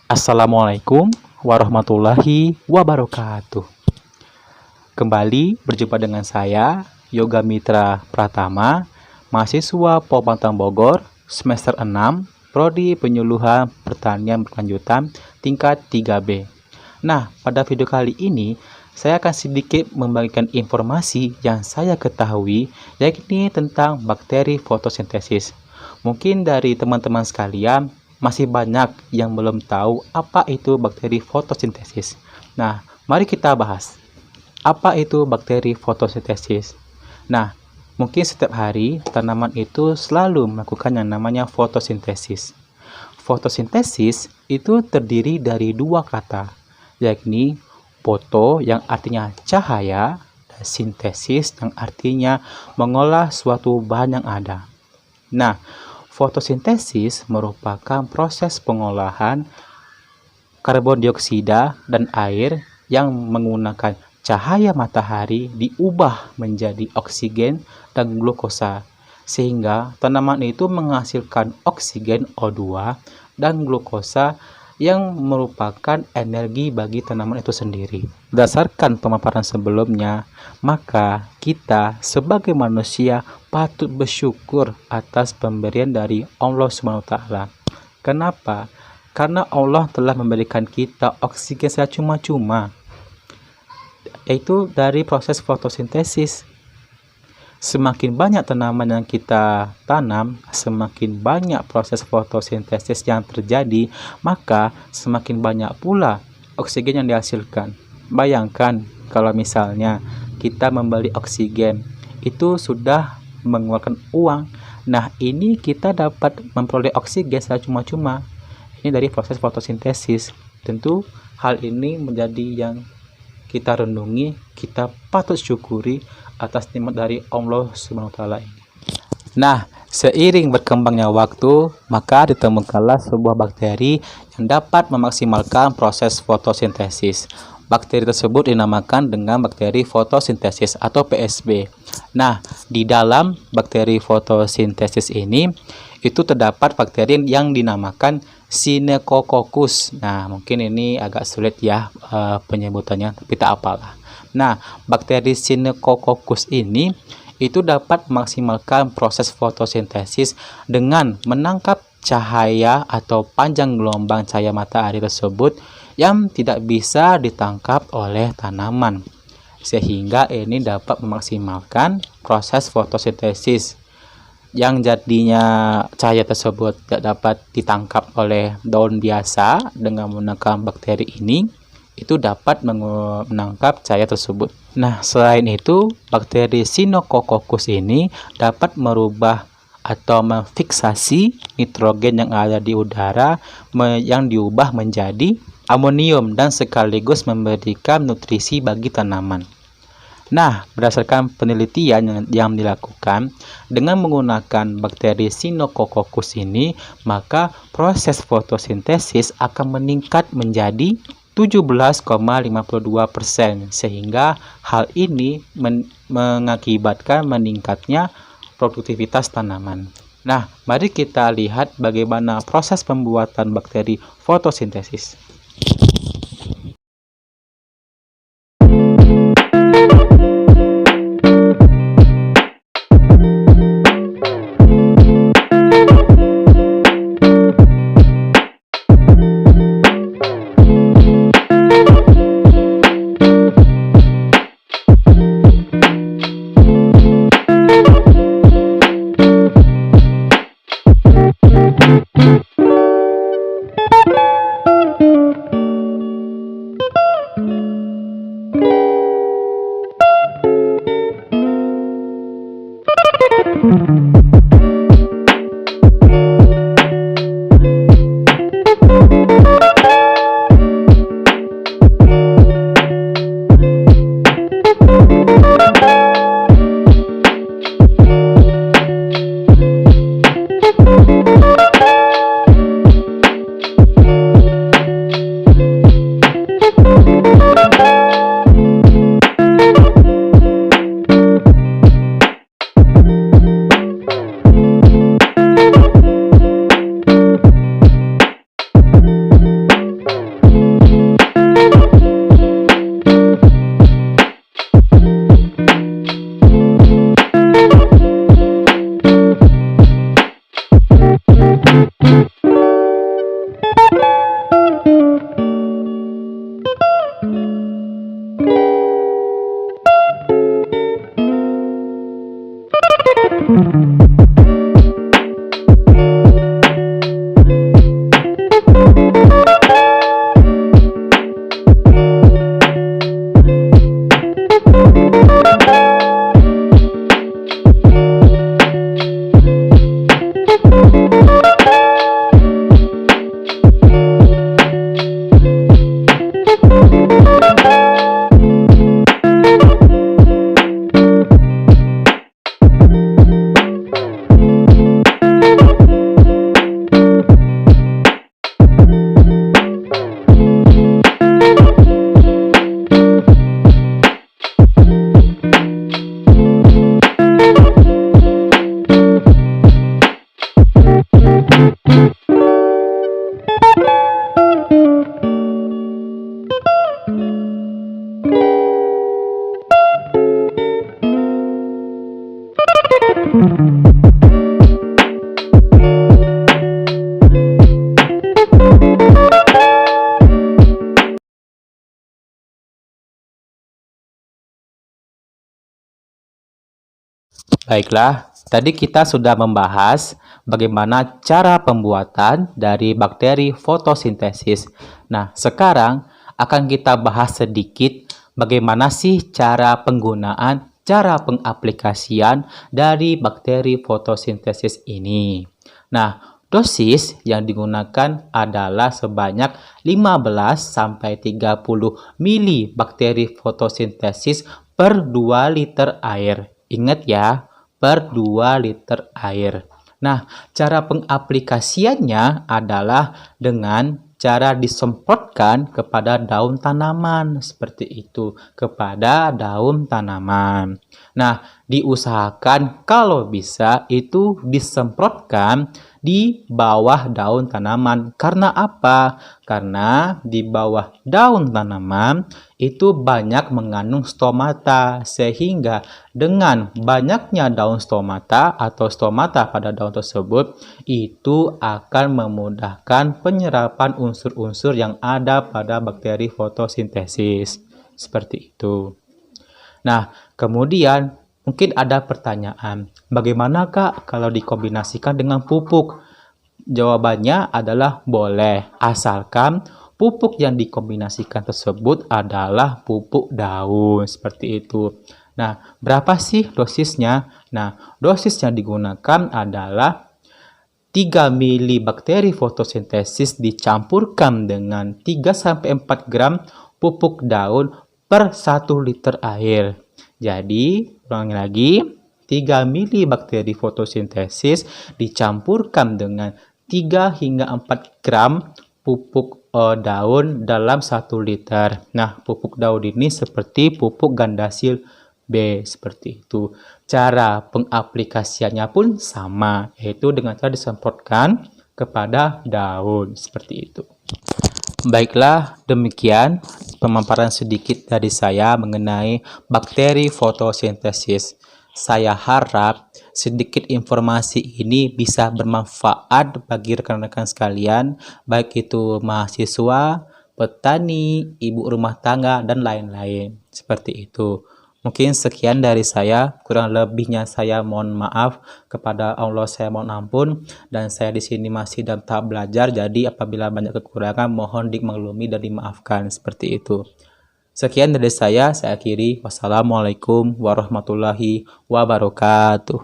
Assalamualaikum warahmatullahi wabarakatuh. Kembali berjumpa dengan saya, Yoga Mitra Pratama, mahasiswa Popantang Bogor, semester 6, Prodi Penyuluhan Pertanian Berkelanjutan, tingkat 3B. Nah, pada video kali ini, saya akan sedikit membagikan informasi yang saya ketahui, yakni tentang bakteri fotosintesis. Mungkin dari teman-teman sekalian, masih banyak yang belum tahu apa itu bakteri fotosintesis. Nah, mari kita bahas. Apa itu bakteri fotosintesis? Nah, mungkin setiap hari tanaman itu selalu melakukan yang namanya fotosintesis. Fotosintesis itu terdiri dari dua kata, yakni foto yang artinya cahaya dan sintesis yang artinya mengolah suatu bahan yang ada. Nah, fotosintesis merupakan proses pengolahan karbon dioksida dan air yang menggunakan cahaya matahari diubah menjadi oksigen dan glukosa, sehingga tanaman itu menghasilkan oksigen O2 dan glukosa yang merupakan energi bagi tanaman itu sendiri. Berdasarkan pemaparan sebelumnya, maka kita sebagai manusia patut bersyukur atas pemberian dari Allah SWT. Kenapa? Karena Allah telah memberikan kita oksigen secara cuma-cuma, yaitu dari proses fotosintesis. Semakin banyak tanaman yang kita tanam, semakin banyak proses fotosintesis yang terjadi, maka semakin banyak pula oksigen yang dihasilkan. Bayangkan kalau misalnya kita membeli oksigen, itu sudah mengeluarkan uang. Nah, ini kita dapat memperoleh oksigen secara cuma-cuma. Ini dari proses fotosintesis. Tentu hal ini menjadi yang kita renungi, kita patut syukuri atas nikmat dari Allah SWT ini. Nah, seiring berkembangnya waktu, maka ditemukanlah sebuah bakteri yang dapat memaksimalkan proses fotosintesis. Bakteri tersebut dinamakan dengan bakteri fotosintesis atau PSB. Nah, di dalam bakteri fotosintesis ini, itu terdapat bakteri yang dinamakan Synechococcus. Nah, mungkin ini agak sulit ya penyebutannya, tapi tak apalah. Nah, bakteri Synechococcus ini itu dapat memaksimalkan proses fotosintesis dengan menangkap cahaya atau panjang gelombang cahaya matahari tersebut yang tidak bisa ditangkap oleh tanaman, sehingga ini dapat memaksimalkan proses fotosintesis. Yang jadinya cahaya tersebut tidak dapat ditangkap oleh daun biasa, dengan menggunakan bakteri ini itu dapat menangkap cahaya tersebut. Nah, selain itu, bakteri Synechococcus ini dapat merubah atau memfiksasi nitrogen yang ada di udara yang diubah menjadi amonium dan sekaligus memberikan nutrisi bagi tanaman. Nah, berdasarkan penelitian yang dilakukan dengan menggunakan bakteri Synechococcus ini, maka proses fotosintesis akan meningkat menjadi 17,52%, sehingga hal ini mengakibatkan meningkatnya produktivitas tanaman. Nah, mari kita lihat bagaimana proses pembuatan bakteri fotosintesis. Baiklah, tadi kita sudah membahas bagaimana cara pembuatan dari bakteri fotosintesis. Nah, sekarang akan kita bahas sedikit bagaimana sih cara penggunaan, cara pengaplikasian dari bakteri fotosintesis ini. Nah, dosis yang digunakan adalah sebanyak 15-30 mili bakteri fotosintesis per 2 liter air. Ingat ya, per 2 liter air. Nah, cara pengaplikasiannya adalah dengan cara disemprotkan kepada daun tanaman, seperti itu, kepada daun tanaman. Nah, diusahakan kalau bisa itu disemprotkan di bawah daun tanaman. Karena apa? Karena di bawah daun tanaman itu banyak mengandung stomata, sehingga dengan banyaknya daun stomata atau stomata pada daun tersebut, itu akan memudahkan penyerapan unsur-unsur yang ada pada bakteri fotosintesis. Seperti itu. Nah, kemudian mungkin ada pertanyaan, bagaimana Kak kalau dikombinasikan dengan pupuk? Jawabannya adalah boleh, asalkan pupuk yang dikombinasikan tersebut adalah pupuk daun, seperti itu. Nah, berapa sih dosisnya? Nah, dosis yang digunakan adalah 3 mili bakteri fotosintesis dicampurkan dengan 3-4 gram pupuk daun per 1 liter air. Jadi, ulangi lagi, 3 mili bakteri fotosintesis dicampurkan dengan 3 hingga 4 gram pupuk daun dalam 1 liter. Nah, pupuk daun ini seperti pupuk gandasil B, seperti itu. Cara pengaplikasiannya pun sama, yaitu dengan cara disemprotkan kepada daun, seperti itu. Baiklah, demikian pemaparan sedikit dari saya mengenai bakteri fotosintesis. Saya harap sedikit informasi ini bisa bermanfaat bagi rekan-rekan sekalian, baik itu mahasiswa, petani, ibu rumah tangga, dan lain-lain. Seperti itu. Mungkin sekian dari saya, kurang lebihnya saya mohon maaf, kepada Allah saya mohon ampun, dan saya di sini masih dalam tahap belajar, jadi apabila banyak kekurangan mohon dimaklumi dan dimaafkan, seperti itu. Sekian dari saya akhiri. Wassalamualaikum warahmatullahi wabarakatuh.